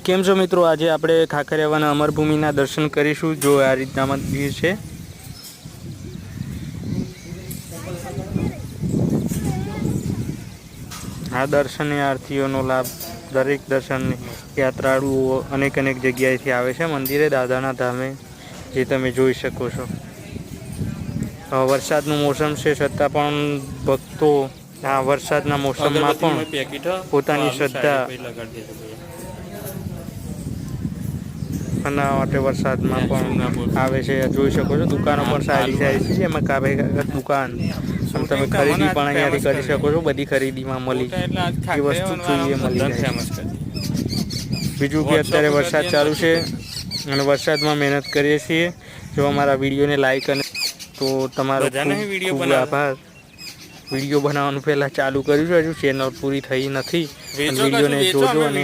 કેમ છો મિત્રો? આજે આપણે ખાખરિયાવાના અમરભૂમિના દર્શન કરીશું. જો આ રીતના મંદિર છે. આ દર્શનાર્થીઓનો લાભ દરેક દર્શન યાત્રાળુઓ અનેક જગ્યાએથી આવે છે મંદિરે, દાદાના ધામે, જે તમે જોઈ શકો છો. વરસાદનું મોસમ છે છતાં પણ ભક્તો આ વરસાદના મોસમમાં પણ પોતાની શ્રદ્ધા બનાવવા માટે વરસાદમાં પણ આવે છે. જોઈ શકો છો દુકાનો પણ સારી સારી છે, જેમાં કાપે દુકાન તમે ખરીદી પણ અહીંયાથી કરી શકો છો. બધી ખરીદીમાં મળી જે વસ્તુ જોઈએ મળી જાય. બીજું કે અત્યારે વરસાદ ચાલુ છે અને વરસાદમાં મહેનત કરીએ છીએ. જો અમારા વિડીયોને લાઈક અને તો તમારો ખૂબ ખૂબ આભાર. વિડીયો બનાવવાનું પહેલાં ચાલુ કર્યું છે, હજુ ચેનલ પૂરી થઈ નથી. અને વિડીયોને જોજો અને